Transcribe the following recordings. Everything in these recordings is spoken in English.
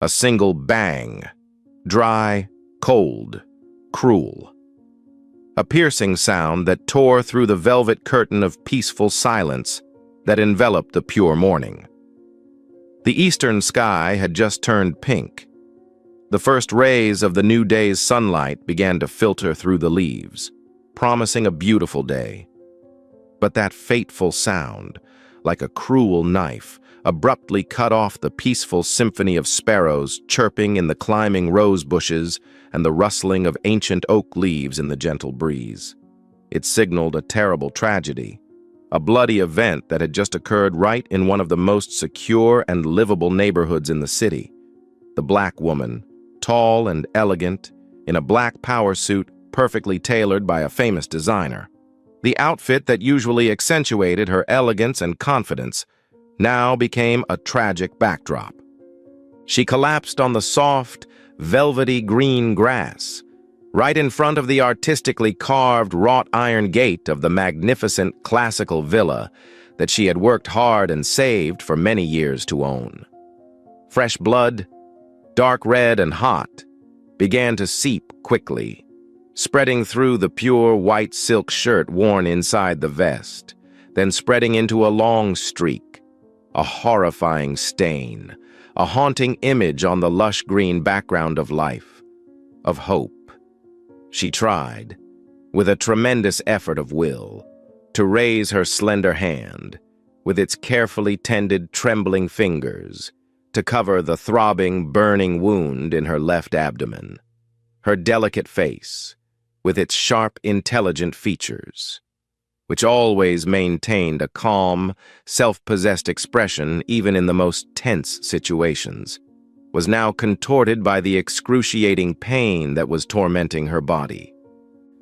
A single bang. Dry, cold, cruel. A piercing sound that tore through the velvet curtain of peaceful silence that enveloped the pure morning. The eastern sky had just turned pink. The first rays of the new day's sunlight began to filter through the leaves, promising a beautiful day. But that fateful sound, like a cruel knife, abruptly cut off the peaceful symphony of sparrows chirping in the climbing rose bushes and the rustling of ancient oak leaves in the gentle breeze. It signaled a terrible tragedy, a bloody event that had just occurred right in one of the most secure and livable neighborhoods in the city. The black woman, tall and elegant, in a black power suit perfectly tailored by a famous designer. The outfit that usually accentuated her elegance and confidence now became a tragic backdrop. She collapsed on the soft, velvety green grass, right in front of the artistically carved wrought iron gate of the magnificent classical villa that she had worked hard and saved for many years to own. Fresh blood, dark red and hot, began to seep quickly, spreading through the pure white silk shirt worn inside the vest, then spreading into a long streak, a horrifying stain, a haunting image on the lush green background of life, of hope. She tried, with a tremendous effort of will, to raise her slender hand, with its carefully tended, trembling fingers, to cover the throbbing, burning wound in her left abdomen, her delicate face, with its sharp, intelligent features, which always maintained a calm, self-possessed expression even in the most tense situations, was now contorted by the excruciating pain that was tormenting her body.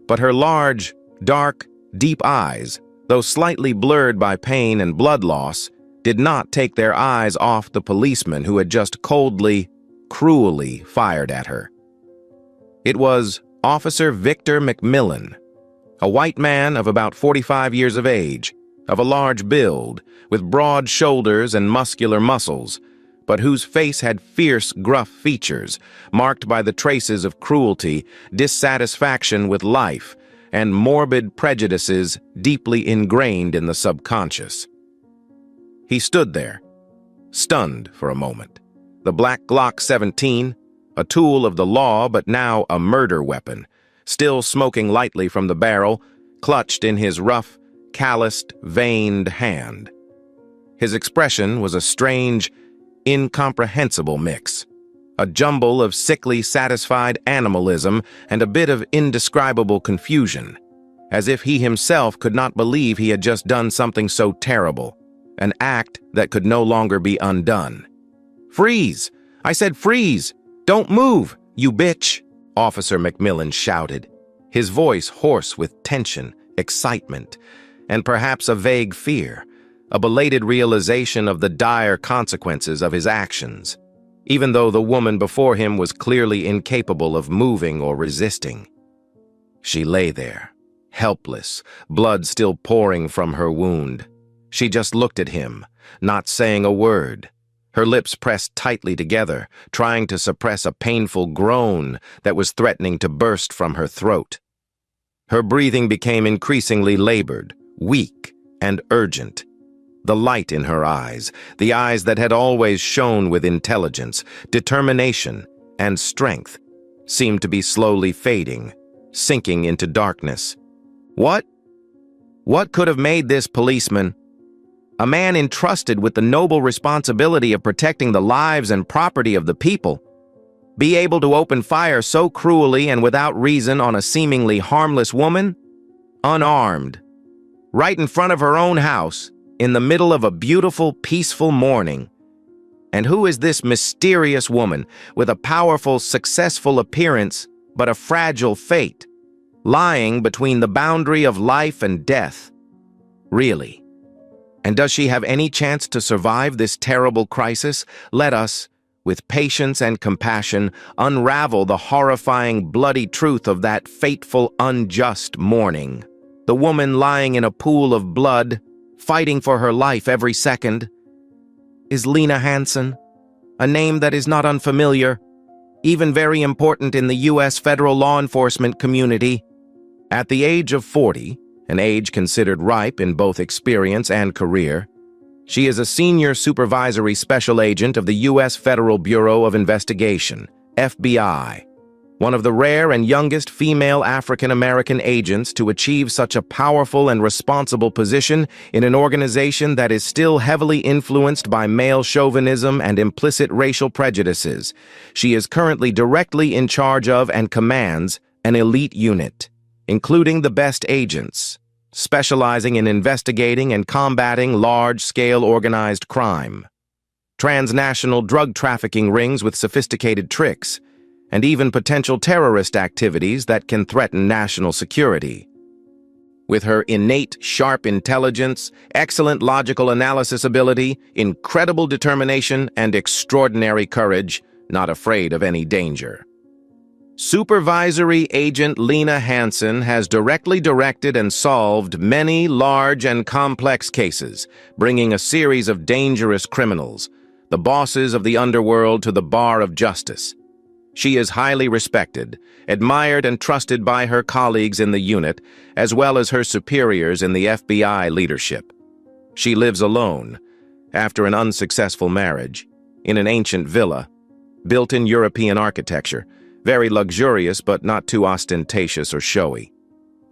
But her large, dark, deep eyes, though slightly blurred by pain and blood loss, did not take their eyes off the policeman who had just coldly, cruelly fired at her. It was Officer Victor McMillan, a white man of about 45 years of age, of a large build, with broad shoulders and muscular muscles, but whose face had fierce, gruff features, marked by the traces of cruelty, dissatisfaction with life, and morbid prejudices deeply ingrained in the subconscious. He stood there, stunned for a moment. The black Glock 17, a tool of the law but now a murder weapon, still smoking lightly from the barrel, clutched in his rough, calloused, veined hand. His expression was a strange, incomprehensible mix, a jumble of sickly, satisfied animalism and a bit of indescribable confusion, as if he himself could not believe he had just done something so terrible, an act that could no longer be undone. "Freeze! I said freeze! Don't move, you bitch!" Officer McMillan shouted, his voice hoarse with tension, excitement, and perhaps a vague fear, a belated realization of the dire consequences of his actions, even though the woman before him was clearly incapable of moving or resisting. She lay there, helpless, blood still pouring from her wound. She just looked at him, not saying a word, her lips pressed tightly together, trying to suppress a painful groan that was threatening to burst from her throat. Her breathing became increasingly labored, weak, and urgent. The light in her eyes, the eyes that had always shone with intelligence, determination, and strength, seemed to be slowly fading, sinking into darkness. What could have made this policeman, a man entrusted with the noble responsibility of protecting the lives and property of the people, be able to open fire so cruelly and without reason on a seemingly harmless woman? Unarmed, right in front of her own house, in the middle of a beautiful, peaceful morning. And who is this mysterious woman with a powerful, successful appearance but a fragile fate, lying between the boundary of life and death? Really? And does she have any chance to survive this terrible crisis? Let us, with patience and compassion, unravel the horrifying, bloody truth of that fateful, unjust morning. The woman lying in a pool of blood, fighting for her life every second. Is Lena Hansen, a name that is not unfamiliar, even very important in the U.S. federal law enforcement community. At the age of 40, an age considered ripe in both experience and career, she is a senior supervisory special agent of the U.S. Federal Bureau of Investigation, FBI, one of the rare and youngest female African-American agents to achieve such a powerful and responsible position in an organization that is still heavily influenced by male chauvinism and implicit racial prejudices. She is currently directly in charge of and commands an elite unit, including the best agents, specializing in investigating and combating large-scale organized crime, transnational drug trafficking rings with sophisticated tricks, and even potential terrorist activities that can threaten national security. With her innate, sharp intelligence, excellent logical analysis ability, incredible determination, and extraordinary courage, not afraid of any danger. Supervisory Agent Lena Hansen has directly directed and solved many large and complex cases, bringing a series of dangerous criminals, the bosses of the underworld, to the bar of justice. She is highly respected, admired and trusted by her colleagues in the unit, as well as her superiors in the FBI leadership. She lives alone, after an unsuccessful marriage, in an ancient villa, built in European architecture, very luxurious but not too ostentatious or showy.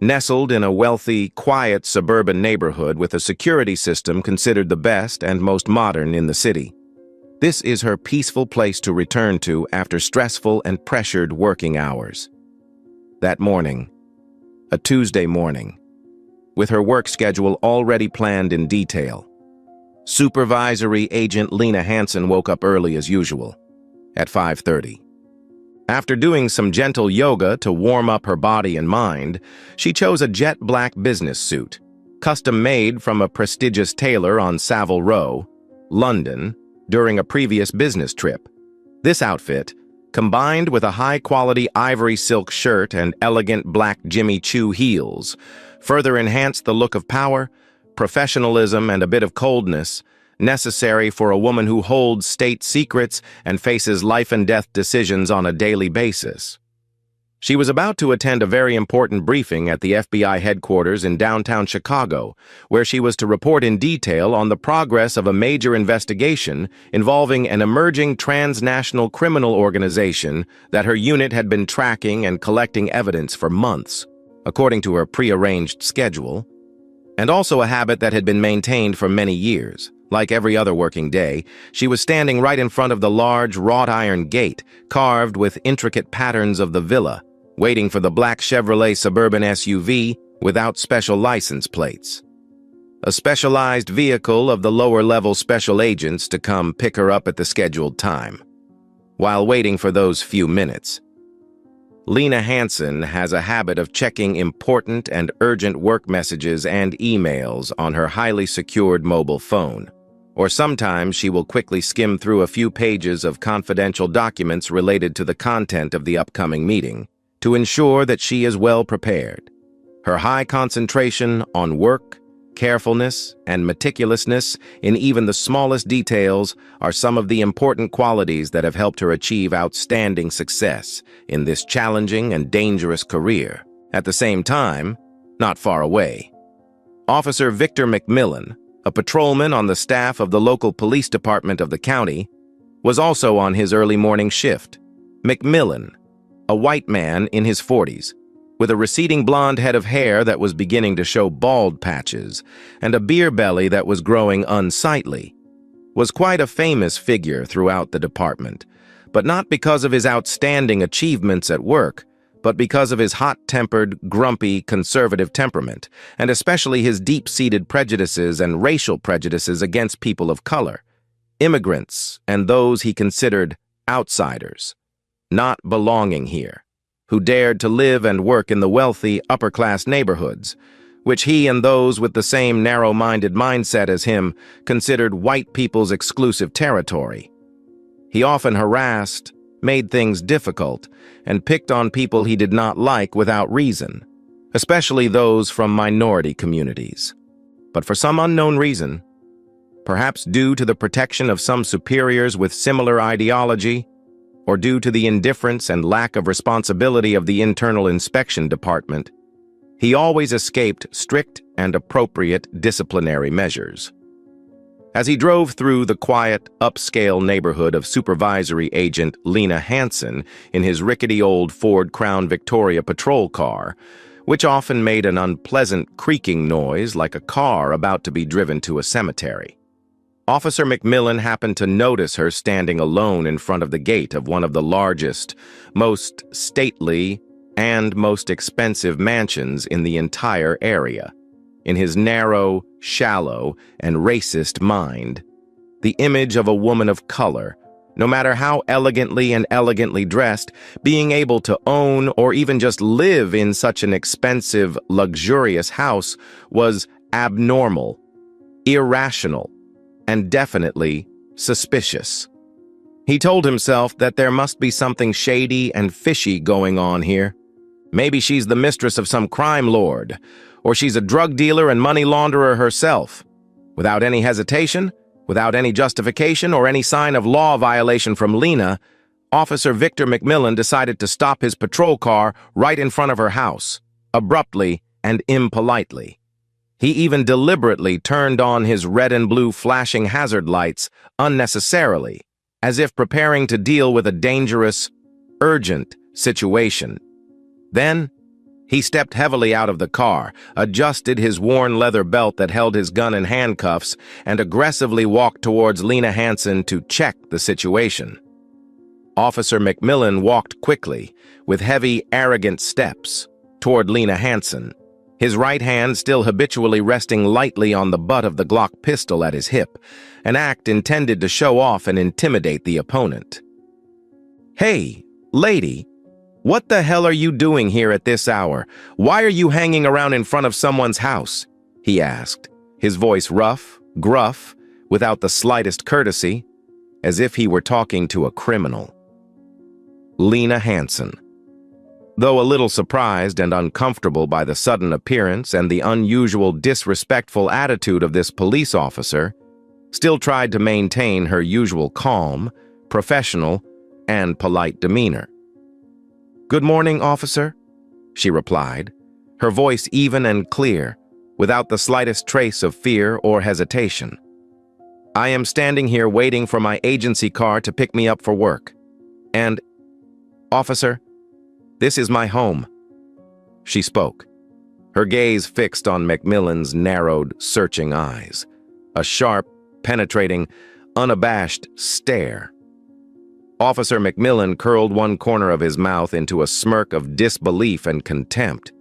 Nestled in a wealthy, quiet suburban neighborhood with a security system considered the best and most modern in the city. This is her peaceful place to return to after stressful and pressured working hours. That morning, a Tuesday morning, with her work schedule already planned in detail, Supervisory Agent Lena Hansen woke up early as usual, at 5:30. After doing some gentle yoga to warm up her body and mind, she chose a jet black business suit, custom-made from a prestigious tailor on Savile Row, London, during a previous business trip. This outfit, combined with a high-quality ivory silk shirt and elegant black Jimmy Choo heels, further enhanced the look of power, professionalism, and a bit of coldness necessary for a woman who holds state secrets and faces life-and-death decisions on a daily basis. She was about to attend a very important briefing at the FBI headquarters in downtown Chicago, where she was to report in detail on the progress of a major investigation involving an emerging transnational criminal organization that her unit had been tracking and collecting evidence for months, according to her prearranged schedule, and also a habit that had been maintained for many years. Like every other working day, she was standing right in front of the large wrought iron gate, carved with intricate patterns of the villa, waiting for the black Chevrolet Suburban SUV without special license plates. A specialized vehicle of the lower-level special agents to come pick her up at the scheduled time. While waiting for those few minutes, Lena Hansen has a habit of checking important and urgent work messages and emails on her highly secured mobile phone. Or sometimes she will quickly skim through a few pages of confidential documents related to the content of the upcoming meeting, to ensure that she is well prepared. Her high concentration on work, carefulness, and meticulousness in even the smallest details are some of the important qualities that have helped her achieve outstanding success in this challenging and dangerous career. At the same time, not far away, Officer Victor McMillan, a patrolman on the staff of the local police department of the county, was also on his early morning shift. McMillan, a white man in his 40s, with a receding blonde head of hair that was beginning to show bald patches and a beer belly that was growing unsightly, was quite a famous figure throughout the department, but not because of his outstanding achievements at work, but because of his hot-tempered, grumpy, conservative temperament, and especially his deep-seated prejudices and racial prejudices against people of color, immigrants, and those he considered outsiders, not belonging here, who dared to live and work in the wealthy, upper-class neighborhoods, which he and those with the same narrow-minded mindset as him considered white people's exclusive territory. He often harassed, made things difficult, and picked on people he did not like without reason, especially those from minority communities. But for some unknown reason, perhaps due to the protection of some superiors with similar ideology, or due to the indifference and lack of responsibility of the Internal Inspection Department, he always escaped strict and appropriate disciplinary measures. As he drove through the quiet, upscale neighborhood of Supervisory Agent Lena Hansen in his rickety old Ford Crown Victoria patrol car, which often made an unpleasant creaking noise like a car about to be driven to a cemetery, Officer McMillan happened to notice her standing alone in front of the gate of one of the largest, most stately, and most expensive mansions in the entire area. In his narrow, shallow, and racist mind, the image of a woman of color, no matter how elegantly dressed, being able to own or even just live in such an expensive, luxurious house was abnormal, irrational, and definitely suspicious. He told himself that there must be something shady and fishy going on here. Maybe she's the mistress of some crime lord, or she's a drug dealer and money launderer herself. Without any hesitation, without any justification or any sign of law violation from Lena, Officer Victor McMillan decided to stop his patrol car right in front of her house, abruptly and impolitely. He even deliberately turned on his red and blue flashing hazard lights unnecessarily, as if preparing to deal with a dangerous, urgent situation. Then, he stepped heavily out of the car, adjusted his worn leather belt that held his gun in handcuffs, and aggressively walked towards Lena Hansen to check the situation. Officer McMillan walked quickly, with heavy, arrogant steps, toward Lena Hansen, his right hand still habitually resting lightly on the butt of the Glock pistol at his hip, an act intended to show off and intimidate the opponent. "Hey, lady, what the hell are you doing here at this hour? Why are you hanging around in front of someone's house?" he asked, his voice rough, gruff, without the slightest courtesy, as if he were talking to a criminal. Lena Hansen, though a little surprised and uncomfortable by the sudden appearance and the unusual disrespectful attitude of this police officer, still tried to maintain her usual calm, professional, and polite demeanor. "Good morning, officer," she replied, her voice even and clear, without the slightest trace of fear or hesitation. "I am standing here waiting for my agency car to pick me up for work. And, officer, this is my home." She spoke, her gaze fixed on McMillan's narrowed, searching eyes, a sharp, penetrating, unabashed stare. Officer McMillan curled one corner of his mouth into a smirk of disbelief and contempt.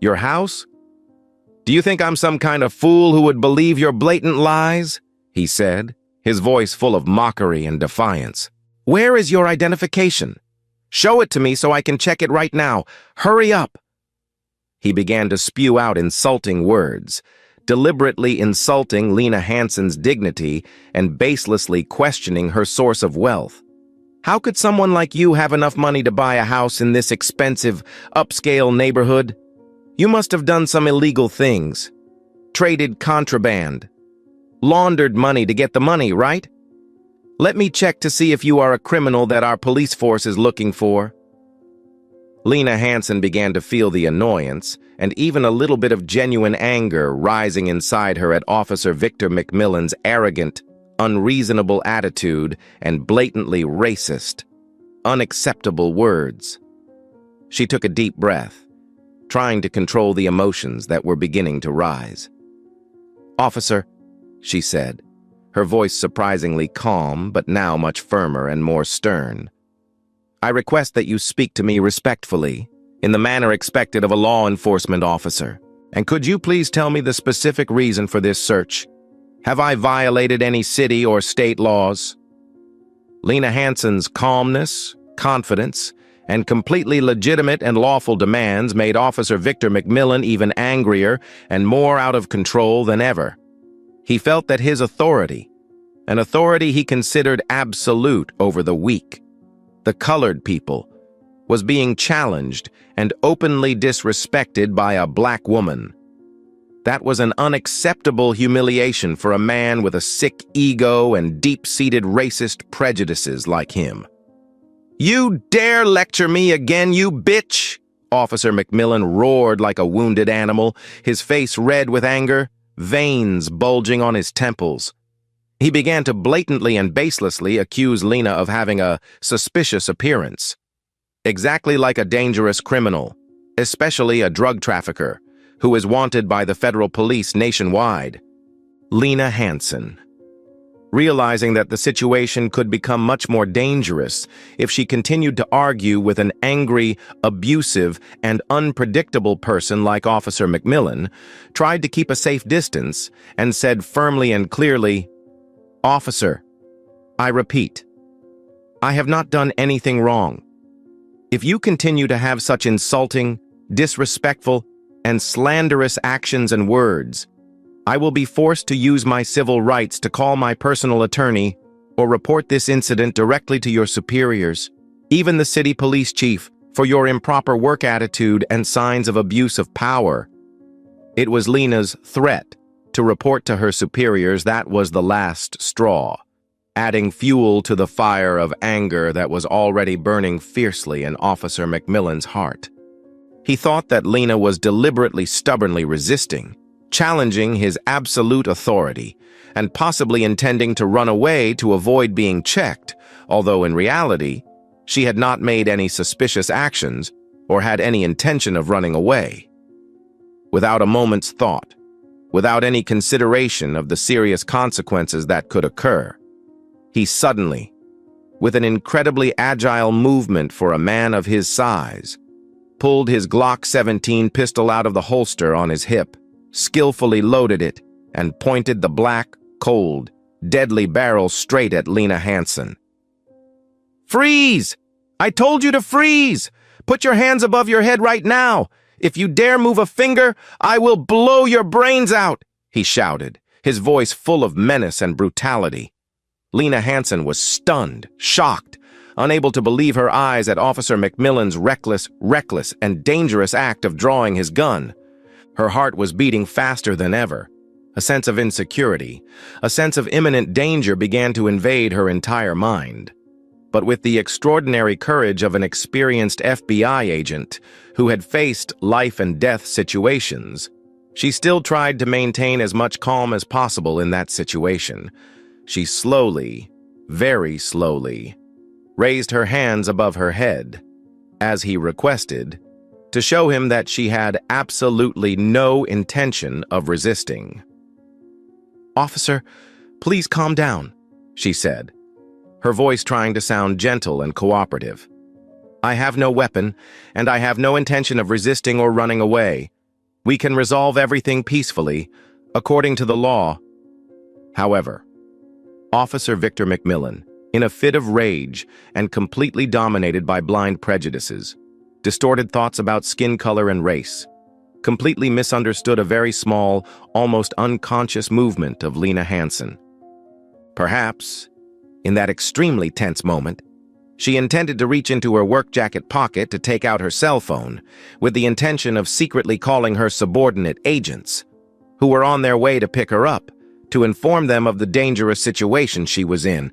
"Your house? Do you think I'm some kind of fool who would believe your blatant lies?" he said, his voice full of mockery and defiance. "Where is your identification? Show it to me so I can check it right now. Hurry up!" He began to spew out insulting words, deliberately insulting Lena Hansen's dignity and baselessly questioning her source of wealth. "How could someone like you have enough money to buy a house in this expensive, upscale neighborhood? You must have done some illegal things. Traded contraband. Laundered money to get the money, right? Let me check to see if you are a criminal that our police force is looking for." Lena Hansen began to feel the annoyance and even a little bit of genuine anger rising inside her at Officer Victor McMillan's arrogant, unreasonable attitude and blatantly racist, unacceptable words. She took a deep breath, trying to control the emotions that were beginning to rise. "Officer," she said, her voice surprisingly calm but now much firmer and more stern, "I request that you speak to me respectfully, in the manner expected of a law enforcement officer. And could you please tell me the specific reason for this search? Have I violated any city or state laws?" Lena Hansen's calmness, confidence, and completely legitimate and lawful demands made Officer Victor McMillan even angrier and more out of control than ever. He felt that his authority, an authority he considered absolute over the weak, the colored people, was being challenged and openly disrespected by a black woman. That was an unacceptable humiliation for a man with a sick ego and deep-seated racist prejudices like him. "You dare lecture me again, you bitch!" Officer McMillan roared like a wounded animal, his face red with anger, veins bulging on his temples. He began to blatantly and baselessly accuse Lena of having a suspicious appearance. Exactly like a dangerous criminal, especially a drug trafficker, who is wanted by the federal police nationwide. Lena Hansen. Realizing that the situation could become much more dangerous if she continued to argue with an angry, abusive, and unpredictable person like Officer McMillan, tried to keep a safe distance and said firmly and clearly, "Officer, I repeat, I have not done anything wrong. If you continue to have such insulting, disrespectful, and slanderous actions and words, I will be forced to use my civil rights to call my personal attorney or report this incident directly to your superiors, even the city police chief, for your improper work attitude and signs of abuse of power." It was Lena's threat to report to her superiors that was the last straw, adding fuel to the fire of anger that was already burning fiercely in Officer McMillan's heart. He thought that Lena was deliberately stubbornly resisting, challenging his absolute authority, and possibly intending to run away to avoid being checked, although in reality, she had not made any suspicious actions or had any intention of running away. Without a moment's thought, without any consideration of the serious consequences that could occur, he suddenly, with an incredibly agile movement for a man of his size, pulled his Glock 17 pistol out of the holster on his hip, skillfully loaded it, and pointed the black, cold, deadly barrel straight at Lena Hansen. "Freeze! I told you to freeze! Put your hands above your head right now! If you dare move a finger, I will blow your brains out!" he shouted, his voice full of menace and brutality. Lena Hansen was stunned, shocked, unable to believe her eyes at Officer McMillan's reckless, and dangerous act of drawing his gun. Her heart was beating faster than ever. A sense of insecurity, a sense of imminent danger began to invade her entire mind. But with the extraordinary courage of an experienced FBI agent who had faced life-and-death situations, she still tried to maintain as much calm as possible in that situation. She slowly, very slowly, raised her hands above her head, as he requested, to show him that she had absolutely no intention of resisting. "Officer, please calm down," she said, her voice trying to sound gentle and cooperative. "I have no weapon, and I have no intention of resisting or running away. We can resolve everything peacefully, according to the law." However, Officer Victor McMillan, in a fit of rage and completely dominated by blind prejudices, distorted thoughts about skin color and race, completely misunderstood a very small, almost unconscious movement of Lena Hansen. Perhaps, in that extremely tense moment, she intended to reach into her work jacket pocket to take out her cell phone, with the intention of secretly calling her subordinate agents, who were on their way to pick her up, to inform them of the dangerous situation she was in.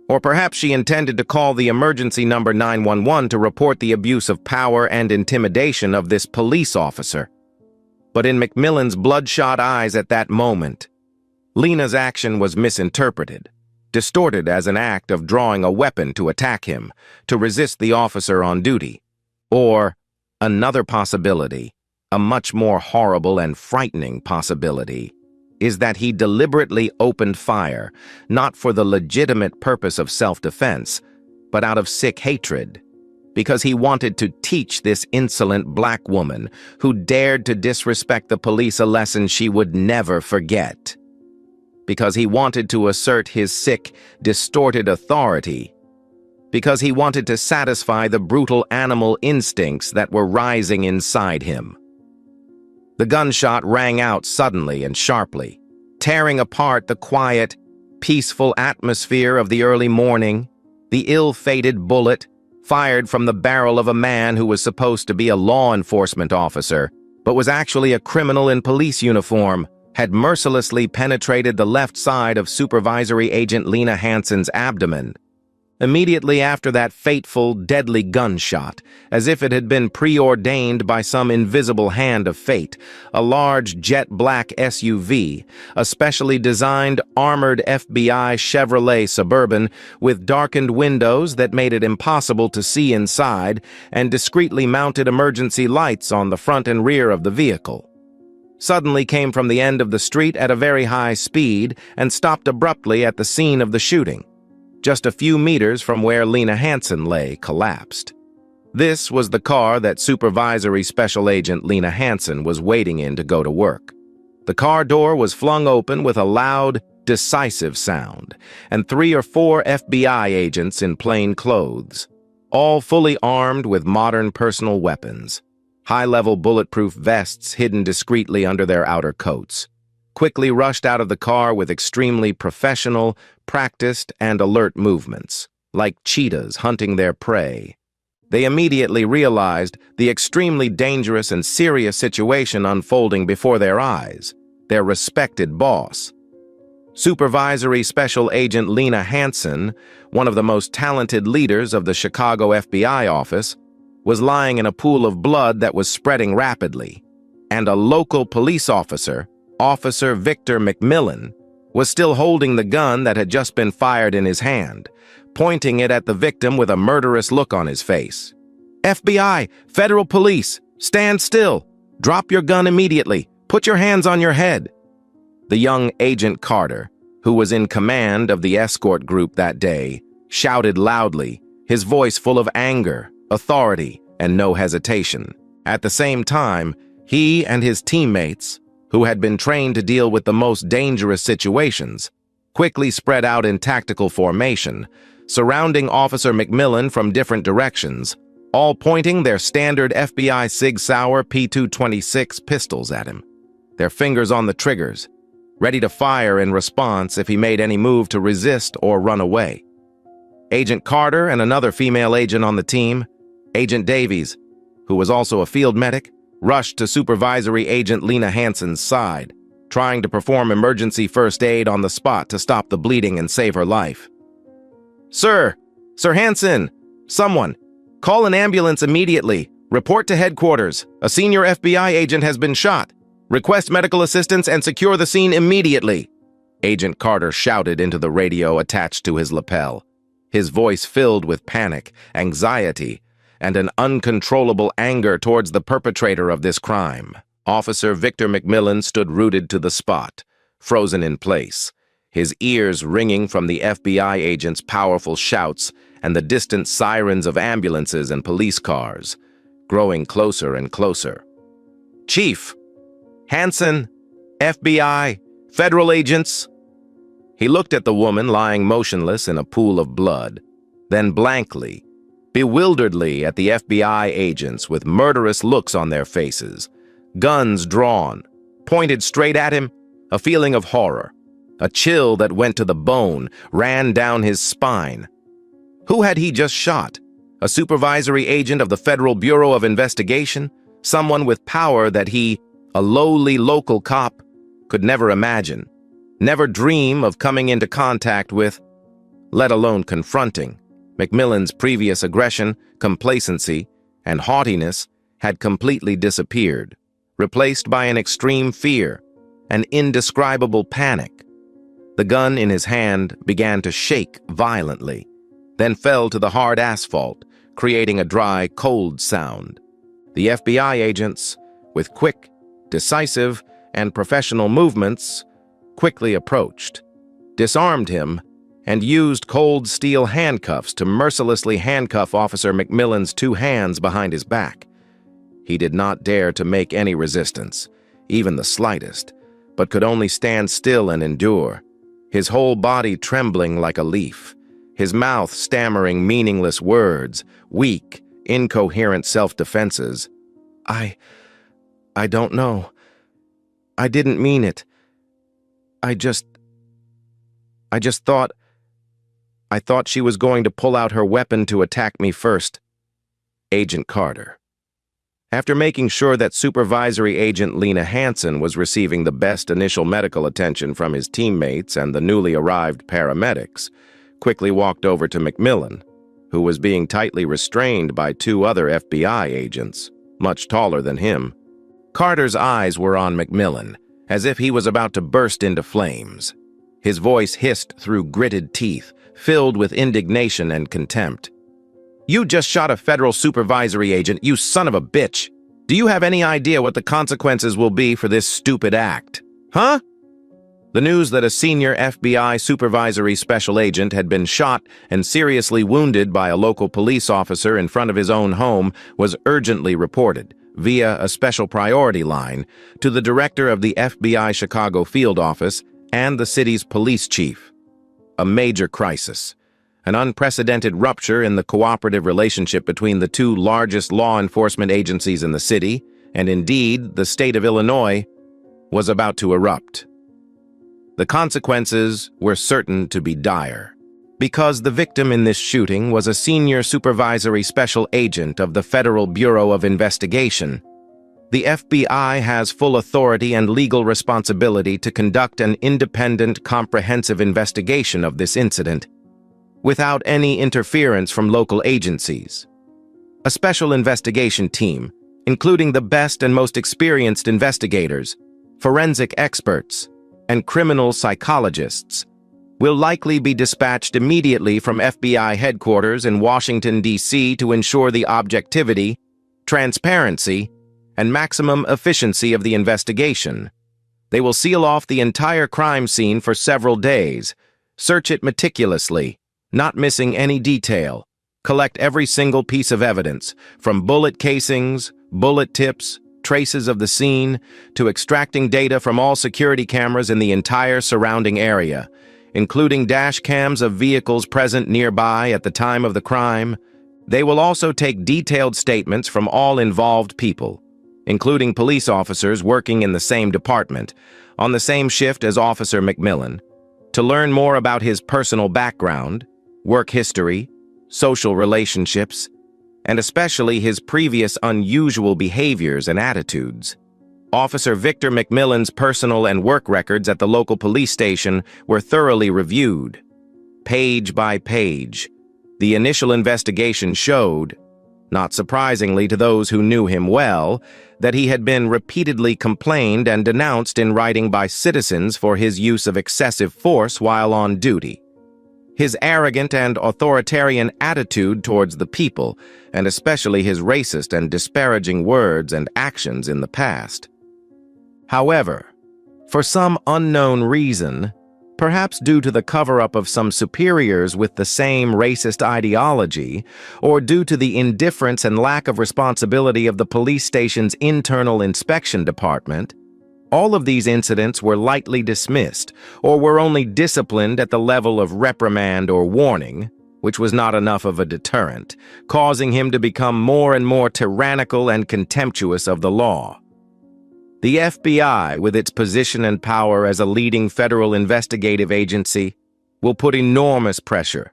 Or perhaps she intended to call the emergency number 911 to report the abuse of power and intimidation of this police officer. But in McMillan's bloodshot eyes at that moment, Lena's action was misinterpreted, distorted as an act of drawing a weapon to attack him, to resist the officer on duty. Or, another possibility, a much more horrible and frightening possibility, is that he deliberately opened fire, not for the legitimate purpose of self-defense, but out of sick hatred, because he wanted to teach this insolent black woman who dared to disrespect the police a lesson she would never forget. Because he wanted to assert his sick, distorted authority. Because he wanted to satisfy the brutal animal instincts that were rising inside him. The gunshot rang out suddenly and sharply, tearing apart the quiet, peaceful atmosphere of the early morning. The ill-fated bullet, fired from the barrel of a man who was supposed to be a law enforcement officer, but was actually a criminal in police uniform, had mercilessly penetrated the left side of Supervisory Agent Lena Hansen's abdomen. Immediately after that fateful, deadly gunshot, as if it had been preordained by some invisible hand of fate, a large jet-black SUV, a specially designed, armored FBI Chevrolet Suburban with darkened windows that made it impossible to see inside, and discreetly mounted emergency lights on the front and rear of the vehicle, suddenly came from the end of the street at a very high speed and stopped abruptly at the scene of the shooting, just a few meters from where Lena Hansen lay collapsed. This was the car that Supervisory Special Agent Lena Hansen was waiting in to go to work. The car door was flung open with a loud, decisive sound, and 3 or 4 FBI agents in plain clothes, all fully armed with modern personal weapons, high-level bulletproof vests hidden discreetly under their outer coats, quickly rushed out of the car with extremely professional, practiced, and alert movements, like cheetahs hunting their prey. They immediately realized the extremely dangerous and serious situation unfolding before their eyes. Their respected boss, Supervisory Special Agent Lena Hansen, one of the most talented leaders of the Chicago FBI office, was lying in a pool of blood that was spreading rapidly, and a local police officer, Officer Victor McMillan, was still holding the gun that had just been fired in his hand, pointing it at the victim with a murderous look on his face. "FBI, federal police, stand still. Drop your gun immediately. Put your hands on your head." The young Agent Carter, who was in command of the escort group that day, shouted loudly, his voice full of anger, authority, and no hesitation. At the same time, he and his teammates, who had been trained to deal with the most dangerous situations, quickly spread out in tactical formation, surrounding Officer McMillan from different directions, all pointing their standard FBI Sig Sauer P226 pistols at him, their fingers on the triggers, ready to fire in response if he made any move to resist or run away. Agent Carter and another female agent on the team, Agent Davies, who was also a field medic, rushed to Supervisory Agent Lena Hansen's side, trying to perform emergency first aid on the spot to stop the bleeding and save her life. "Sir! Sir Hansen! Someone! Call an ambulance immediately! Report to headquarters! A senior FBI agent has been shot! Request medical assistance and secure the scene immediately!" Agent Carter shouted into the radio attached to his lapel, his voice filled with panic, anxiety, and an uncontrollable anger towards the perpetrator of this crime. Officer Victor McMillan stood rooted to the spot, frozen in place, his ears ringing from the FBI agent's powerful shouts and the distant sirens of ambulances and police cars, growing closer and closer. "Chief! Hansen! FBI! Federal agents!" He looked at the woman lying motionless in a pool of blood, then blankly, bewilderedly at the FBI agents with murderous looks on their faces, guns drawn, pointed straight at him. A feeling of horror, a chill that went to the bone, ran down his spine. Who had he just shot? A supervisory agent of the Federal Bureau of Investigation? Someone with power that he, a lowly local cop, could never imagine, never dream of coming into contact with, let alone confronting. McMillan's previous aggression, complacency, and haughtiness had completely disappeared, replaced by an extreme fear, an indescribable panic. The gun in his hand began to shake violently, then fell to the hard asphalt, creating a dry, cold sound. The FBI agents, with quick, decisive, and professional movements, quickly approached, disarmed him, and used cold steel handcuffs to mercilessly handcuff Officer McMillan's 2 hands behind his back. He did not dare to make any resistance, even the slightest, but could only stand still and endure, his whole body trembling like a leaf, his mouth stammering meaningless words, weak, incoherent self-defenses. I don't know. I didn't mean it. I thought she was going to pull out her weapon to attack me first. Agent Carter. After making sure that Supervisory Agent Lena Hansen was receiving the best initial medical attention from his teammates and the newly arrived paramedics, quickly walked over to McMillan, who was being tightly restrained by two other FBI agents, much taller than him. Carter's eyes were on McMillan, as if he was about to burst into flames. His voice hissed through gritted teeth, filled with indignation and contempt. "You just shot a federal supervisory agent, you son of a bitch! Do you have any idea what the consequences will be for this stupid act? Huh?" The news that a senior FBI supervisory special agent had been shot and seriously wounded by a local police officer in front of his own home was urgently reported, via a special priority line, to the director of the FBI Chicago field office and the city's police chief. A major crisis. An unprecedented rupture in the cooperative relationship between the two largest law enforcement agencies in the city, and indeed the state of Illinois, was about to erupt. The consequences were certain to be dire, because the victim in this shooting was a senior supervisory special agent of the Federal Bureau of Investigation. The FBI has full authority and legal responsibility to conduct an independent, comprehensive investigation of this incident, without any interference from local agencies. A special investigation team, including the best and most experienced investigators, forensic experts, and criminal psychologists, will likely be dispatched immediately from FBI headquarters in Washington, D.C. to ensure the objectivity, transparency, and maximum efficiency of the investigation. They will seal off the entire crime scene for several days, search it meticulously, not missing any detail, collect every single piece of evidence, from bullet casings, bullet tips, traces of the scene, to extracting data from all security cameras in the entire surrounding area, including dash cams of vehicles present nearby at the time of the crime. They will also take detailed statements from all involved people, including police officers working in the same department, on the same shift as Officer McMillan, to learn more about his personal background, work history, social relationships, and especially his previous unusual behaviors and attitudes. Officer Victor McMillan's personal and work records at the local police station were thoroughly reviewed. Page by page, the initial investigation showed, not surprisingly to those who knew him well, that he had been repeatedly complained and denounced in writing by citizens for his use of excessive force while on duty. His arrogant and authoritarian attitude towards the people, and especially his racist and disparaging words and actions in the past. However, for some unknown reason, perhaps due to the cover-up of some superiors with the same racist ideology, or due to the indifference and lack of responsibility of the police station's internal inspection department, all of these incidents were lightly dismissed, or were only disciplined at the level of reprimand or warning, which was not enough of a deterrent, causing him to become more and more tyrannical and contemptuous of the law. The FBI, with its position and power as a leading federal investigative agency, will put enormous pressure,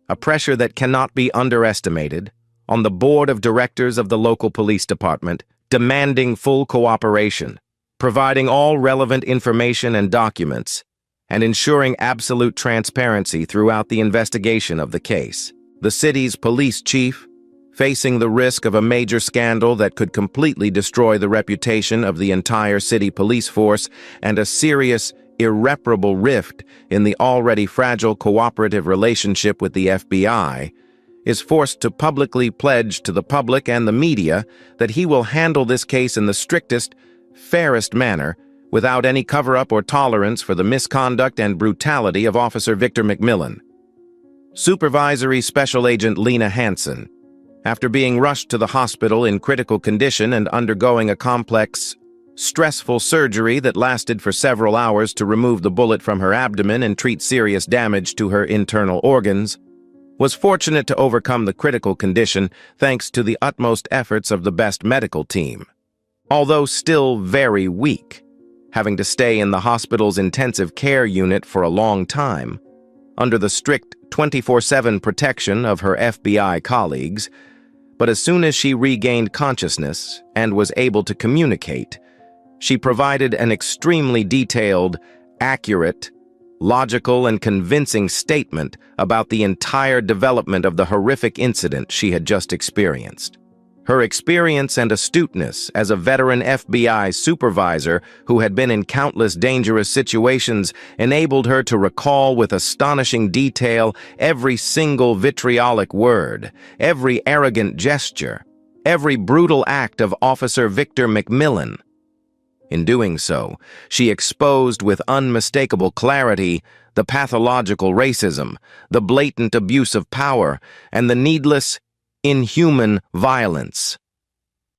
a pressure that cannot be underestimated, on the board of directors of the local police department, demanding full cooperation, providing all relevant information and documents, and ensuring absolute transparency throughout the investigation of the case. The city's police chief, facing the risk of a major scandal that could completely destroy the reputation of the entire city police force and a serious, irreparable rift in the already fragile cooperative relationship with the FBI, is forced to publicly pledge to the public and the media that he will handle this case in the strictest, fairest manner, without any cover-up or tolerance for the misconduct and brutality of Officer Victor McMillan. Supervisory Special Agent Lena Hansen, after being rushed to the hospital in critical condition and undergoing a complex, stressful surgery that lasted for several hours to remove the bullet from her abdomen and treat serious damage to her internal organs, was fortunate to overcome the critical condition thanks to the utmost efforts of the best medical team. Although still very weak, having to stay in the hospital's intensive care unit for a long time, under the strict 24/7 protection of her FBI colleagues, but as soon as she regained consciousness and was able to communicate, she provided an extremely detailed, accurate, logical, and convincing statement about the entire development of the horrific incident she had just experienced. Her experience and astuteness as a veteran FBI supervisor who had been in countless dangerous situations enabled her to recall with astonishing detail every single vitriolic word, every arrogant gesture, every brutal act of Officer Victor McMillan. In doing so, she exposed with unmistakable clarity the pathological racism, the blatant abuse of power, and the needless, inhuman violence.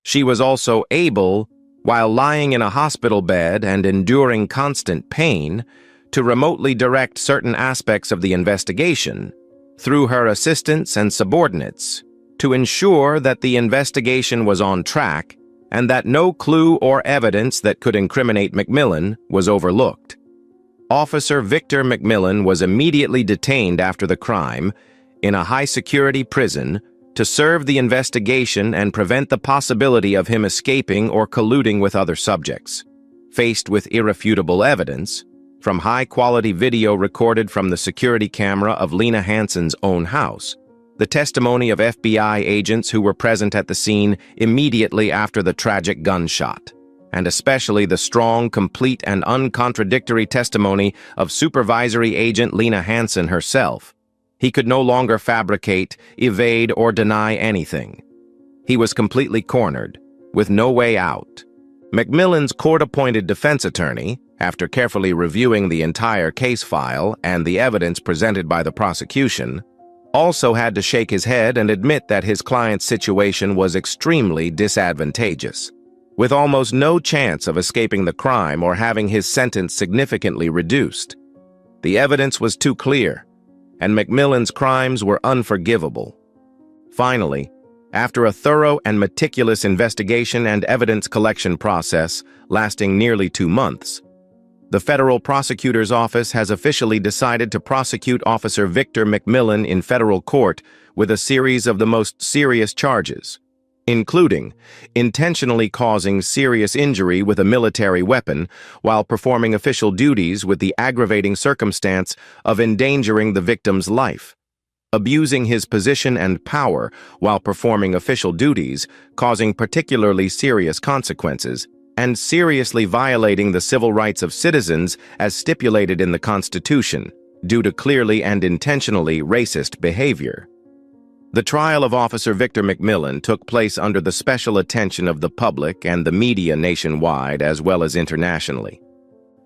She was also able, while lying in a hospital bed and enduring constant pain, to remotely direct certain aspects of the investigation through her assistants and subordinates to ensure that the investigation was on track and that no clue or evidence that could incriminate McMillan was overlooked. Officer Victor McMillan was immediately detained after the crime in a high-security prison to serve the investigation and prevent the possibility of him escaping or colluding with other subjects. Faced with irrefutable evidence, from high-quality video recorded from the security camera of Lena Hansen's own house, the testimony of FBI agents who were present at the scene immediately after the tragic gunshot, and especially the strong, complete, and uncontradictory testimony of Supervisory Agent Lena Hansen herself, he could no longer fabricate, evade, or deny anything. He was completely cornered, with no way out. McMillan's court-appointed defense attorney, after carefully reviewing the entire case file and the evidence presented by the prosecution, also had to shake his head and admit that his client's situation was extremely disadvantageous. With almost no chance of escaping the crime or having his sentence significantly reduced, the evidence was too clear, and McMillan's crimes were unforgivable. Finally, after a thorough and meticulous investigation and evidence collection process lasting nearly 2 months, the federal prosecutor's office has officially decided to prosecute Officer Victor McMillan in federal court with a series of the most serious charges, including intentionally causing serious injury with a military weapon while performing official duties with the aggravating circumstance of endangering the victim's life, abusing his position and power while performing official duties, causing particularly serious consequences, and seriously violating the civil rights of citizens as stipulated in the Constitution, due to clearly and intentionally racist behavior. The trial of Officer Victor McMillan took place under the special attention of the public and the media nationwide as well as internationally.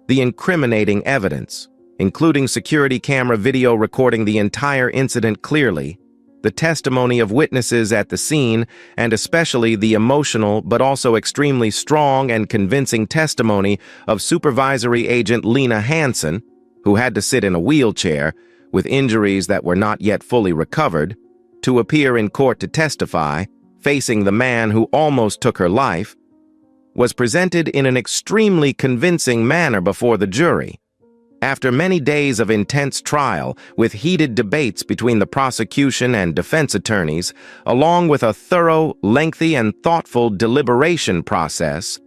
The incriminating evidence, including security camera video recording the entire incident clearly, the testimony of witnesses at the scene, and especially the emotional but also extremely strong and convincing testimony of Supervisory Agent Lena Hansen, who had to sit in a wheelchair with injuries that were not yet fully recovered, to appear in court to testify, facing the man who almost took her life, was presented in an extremely convincing manner before the jury. After many days of intense trial, with heated debates between the prosecution and defense attorneys, along with a thorough, lengthy, and thoughtful deliberation process,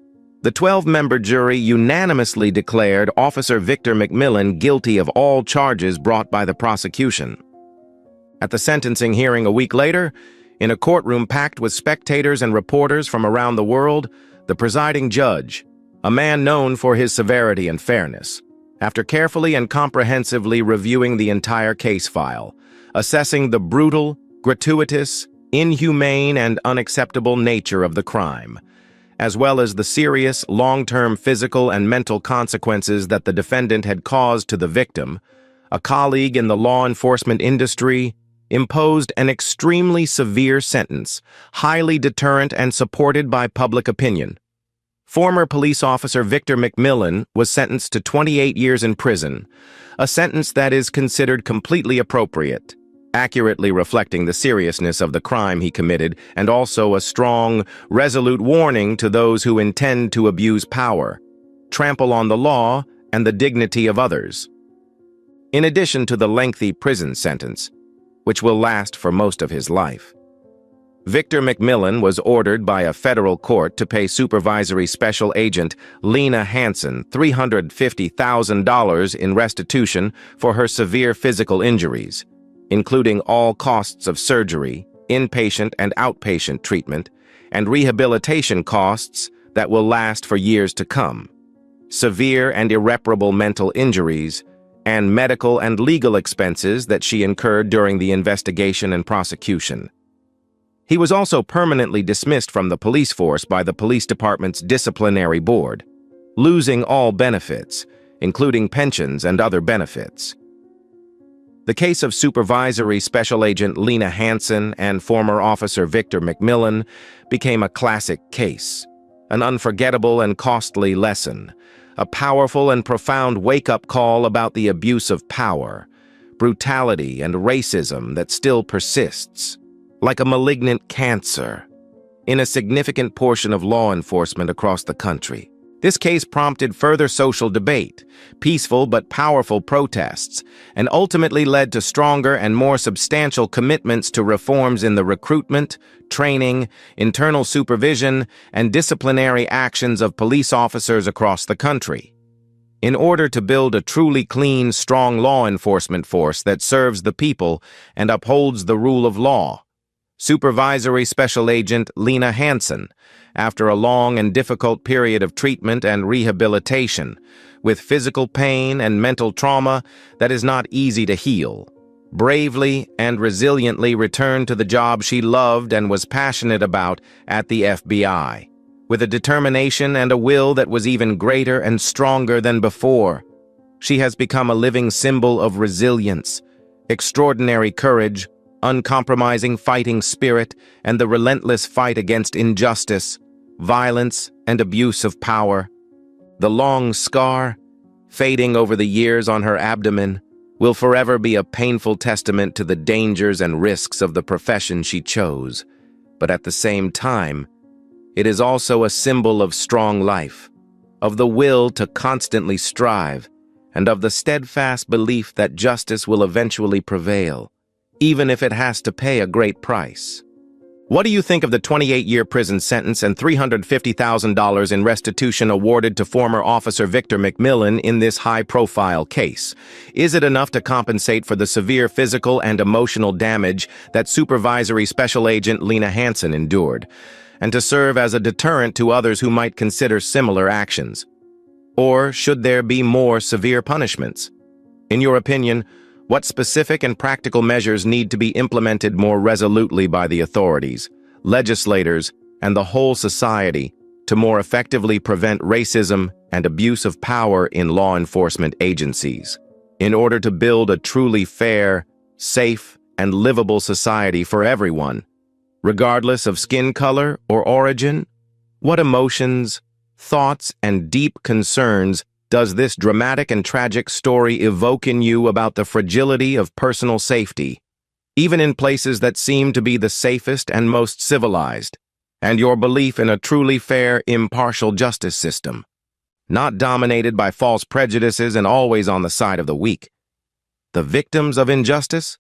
the 12-member jury unanimously declared Officer Victor McMillan guilty of all charges brought by the prosecution. At the sentencing hearing a week later, in a courtroom packed with spectators and reporters from around the world, the presiding judge, a man known for his severity and fairness, after carefully and comprehensively reviewing the entire case file, assessing the brutal, gratuitous, inhumane, and unacceptable nature of the crime, as well as the serious, long-term physical and mental consequences that the defendant had caused to the victim, a colleague in the law enforcement industry, imposed an extremely severe sentence, highly deterrent and supported by public opinion. Former police officer Victor McMillan was sentenced to 28 years in prison, a sentence that is considered completely appropriate, accurately reflecting the seriousness of the crime he committed and also a strong, resolute warning to those who intend to abuse power, trample on the law and the dignity of others. In addition to the lengthy prison sentence, which will last for most of his life, Victor McMillan was ordered by a federal court to pay Supervisory Special Agent Lena Hansen $350,000 in restitution for her severe physical injuries, including all costs of surgery, inpatient and outpatient treatment, and rehabilitation costs that will last for years to come, severe and irreparable mental injuries, and medical and legal expenses that she incurred during the investigation and prosecution. He was also permanently dismissed from the police force by the police department's disciplinary board, losing all benefits, including pensions and other benefits. The case of Supervisory Special Agent Lena Hansen and former officer Victor McMillan became a classic case, an unforgettable and costly lesson, a powerful and profound wake-up call about the abuse of power, brutality, and racism that still persists, like a malignant cancer, in a significant portion of law enforcement across the country. This case prompted further social debate, peaceful but powerful protests, and ultimately led to stronger and more substantial commitments to reforms in the recruitment, training, internal supervision, and disciplinary actions of police officers across the country. In order to build a truly clean, strong law enforcement force that serves the people and upholds the rule of law, Supervisory Special Agent Lena Hansen, after a long and difficult period of treatment and rehabilitation, with physical pain and mental trauma that is not easy to heal, bravely and resiliently returned to the job she loved and was passionate about at the FBI, with a determination and a will that was even greater and stronger than before. She has become a living symbol of resilience, extraordinary courage, uncompromising fighting spirit, and the relentless fight against injustice, violence, and abuse of power. The long scar, fading over the years on her abdomen, will forever be a painful testament to the dangers and risks of the profession she chose. But at the same time, it is also a symbol of strong life, of the will to constantly strive, and of the steadfast belief that justice will eventually prevail, even if it has to pay a great price. What do you think of the 28-year prison sentence and $350,000 in restitution awarded to former officer Victor McMillan in this high-profile case? Is it enough to compensate for the severe physical and emotional damage that Supervisory Special Agent Lena Hansen endured, and to serve as a deterrent to others who might consider similar actions? Or should there be more severe punishments? In your opinion, what specific and practical measures need to be implemented more resolutely by the authorities, legislators, and the whole society to more effectively prevent racism and abuse of power in law enforcement agencies, in order to build a truly fair, safe, and livable society for everyone, regardless of skin color or origin? What emotions, thoughts, and deep concerns does this dramatic and tragic story evoke in you about the fragility of personal safety, even in places that seem to be the safest and most civilized, and your belief in a truly fair, impartial justice system, not dominated by false prejudices and always on the side of the weak? The victims of injustice?